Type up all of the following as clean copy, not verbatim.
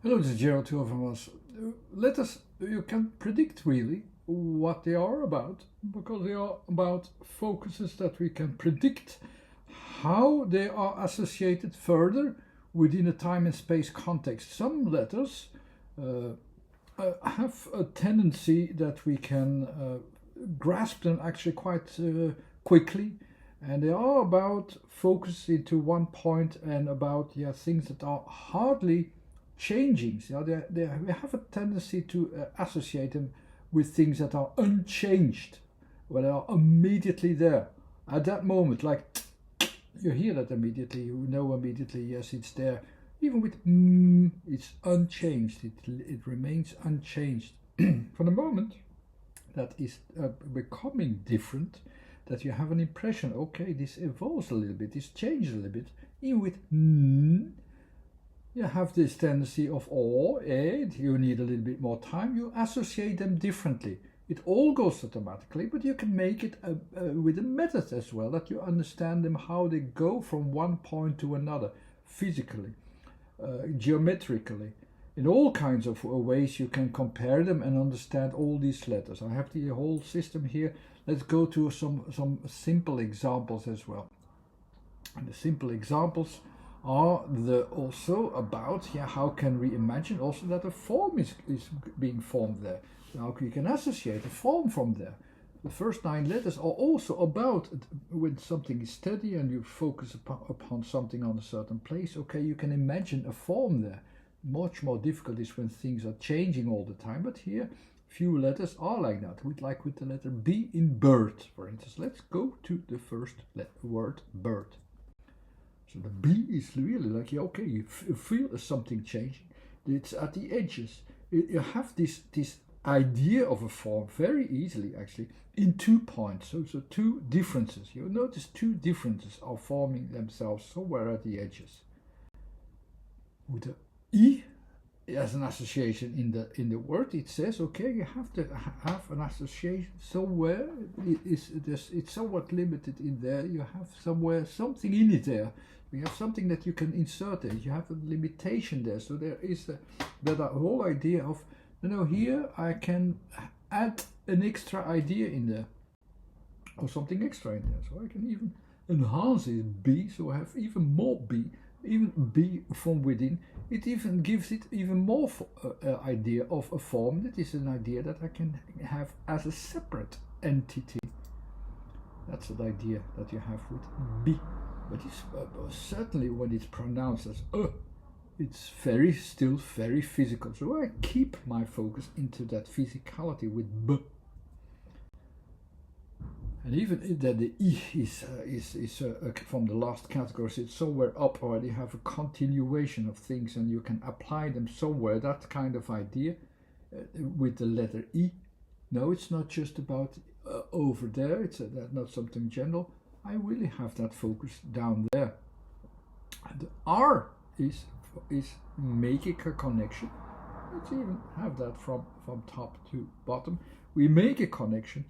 Hello, this is Gerald, two of us. Letters, you can predict really what they are about, because they are about focuses that we can predict how they are associated further within a time and space context. Some letters have a tendency that we can grasp them actually quite quickly, and they are about focus into one point and about things that are hardly changing. We have a tendency to associate them with things that are unchanged, well, they are immediately there at that moment. Like you hear that immediately, you know immediately, yes, it's there. Even with it's unchanged. It remains unchanged. For the moment, that is becoming different. That you have an impression, okay, this evolves a little bit, this changes a little bit. Even with you have this tendency of you need a little bit more time, you associate them differently. It all goes automatically, but you can make it with a method as well, that you understand them, how they go from one point to another, physically, geometrically. In all kinds of ways you can compare them and understand all these letters. I have the whole system here. Let's go to some simple examples as well. And the simple examples are also about how can we imagine also that a form is being formed there. How you can associate a form from there. The first 9 letters are also about when something is steady and you focus upon something on a certain place. Okay, you can imagine a form there. Much more difficult is when things are changing all the time, but here few letters are like that. Like with the letter B in bird, for instance. Let's go to the first word, bird. So the B is really like, okay, you feel something changing. It's at the edges. You have this idea of a form very easily, actually, in 2 points. So 2 differences. You notice 2 differences are forming themselves somewhere at the edges. With the E as an association in the word, it says, okay, you have to have an association somewhere. It's somewhat limited in there. You have somewhere something in it there. You have something that you can insert there. You have a limitation there. So there is that whole idea of, here I can add an extra idea in there, or something extra in there. So I can even enhance it B, so I have even more B, even B from within. It even gives it even more idea of a form. That is an idea that I can have as a separate entity. That's the idea that you have with B. But it's certainly when it's pronounced as it's still very physical. So I keep my focus into that physicality with B. And even that the E is from the last category, so it's somewhere up, or you have a continuation of things and you can apply them somewhere. That kind of idea with the letter E. No, it's not just about over there. It's not something general. I really have that focus down there. And the R is making a connection. Let's even have that from top to bottom. We make a connection.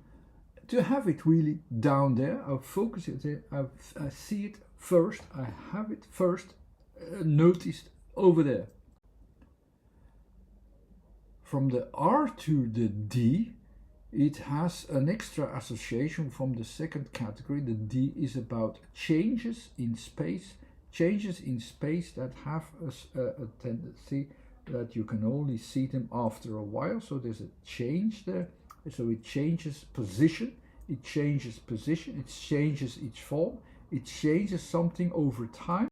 To have it really down there, I'll focus it there, I see it first, I have it first noticed over there. From the R to the D, it has an extra association from the second category. The D is about changes in space that have a tendency that you can only see them after a while. So there's a change there. So it changes position, it changes its form, it changes something over time.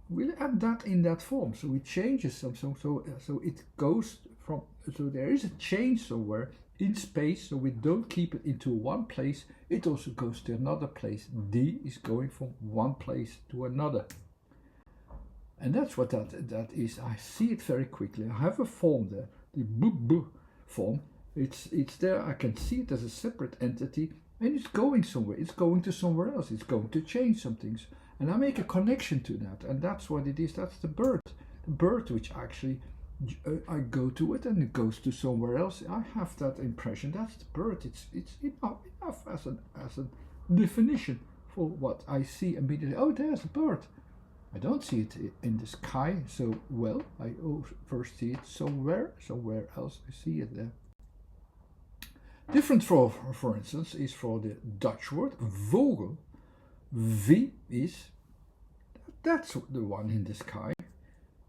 We'll add that in that form. So it changes something. So it goes from. So there is a change somewhere in space. So we don't keep it into one place. It also goes to another place. D is going from one place to another. And that's what that is. I see it very quickly. I have a form there, the b form. It's there. I can see it as a separate entity, and it's going somewhere. It's going to somewhere else. It's going to change some things, and I make a connection to that, and that's what it is. That's the bird. The bird, which actually I go to it, and it goes to somewhere else. I have that impression. That's the bird. It's enough as a definition for what I see immediately. Oh, there's a bird. I don't see it in the sky so well. I first see it somewhere else. I see it there. Different for instance, is for the Dutch word vogel. V is, that's the one in the sky.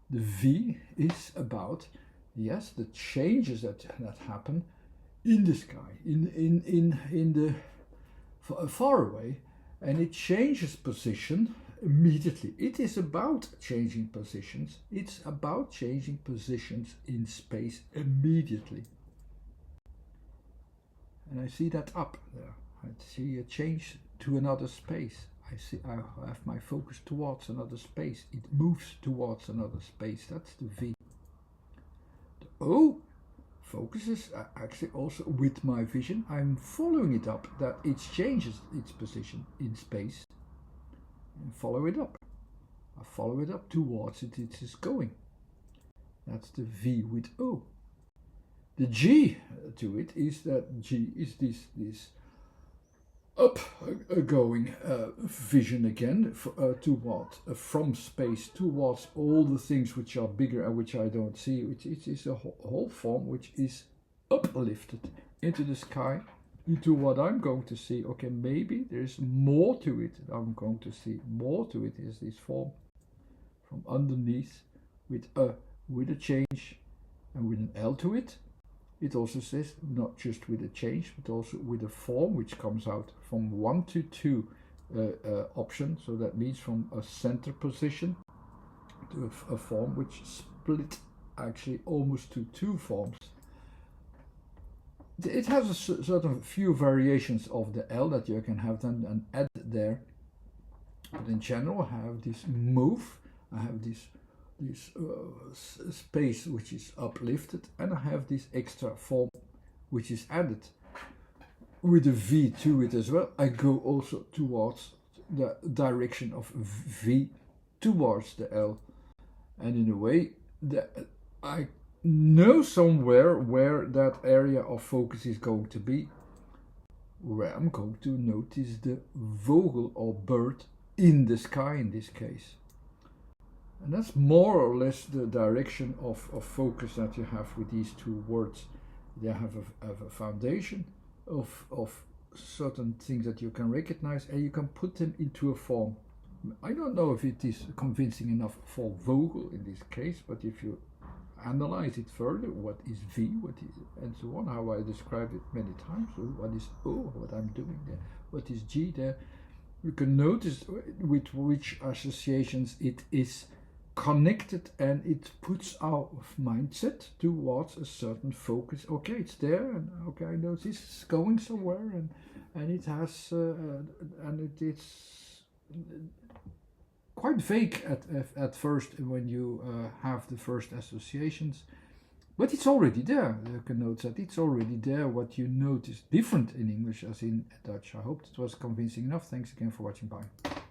The V is about, yes, the changes that happen in the sky, in the far away, and it changes position immediately. It is about changing positions. It's about changing positions in space immediately. And I see that up there. I see a change to another space. I have my focus towards another space. It moves towards another space. That's the V. The O focuses actually also with my vision. I'm following it up, that it changes its position in space, and follow it up. I follow it up towards it is going. That's the V with O. The G to it is that G is this up going vision again towards from space towards all the things which are bigger and which I don't see. It is a whole form which is uplifted into the sky, into what I'm going to see. Okay, maybe there's more to it. I'm going to see more to it. Is this form from underneath with a change and with an L to it. It also says not just with a change, but also with a form which comes out from 1 to 2 option. So that means from a center position to a form which split actually almost to 2 forms. It has a certain few variations of the L that you can have then and add there. But in general, I have this move. I have this space which is uplifted, and I have this extra form which is added with a V to it as well. I go also towards the direction of V towards the L, and in a way that I know somewhere where that area of focus is going to be, where I'm going to notice the vogel or bird in the sky in this case. And that's more or less the direction of focus that you have with these 2 words. They have a foundation of certain things that you can recognize, and you can put them into a form. I don't know if it is convincing enough for vogel in this case, but if you analyze it further, what is V, what is, and so on, how I described it many times, what is O, what I'm doing there, what is G there, you can notice with which associations it is connected, and it puts our mindset towards a certain focus. Okay, it's there, and okay, I know this is going somewhere, and it has and it's quite vague at first when you have the first associations, but it's already there. You can note that it's already there. What you notice different in English as in Dutch. I hope it was convincing enough. Thanks again for watching. Bye.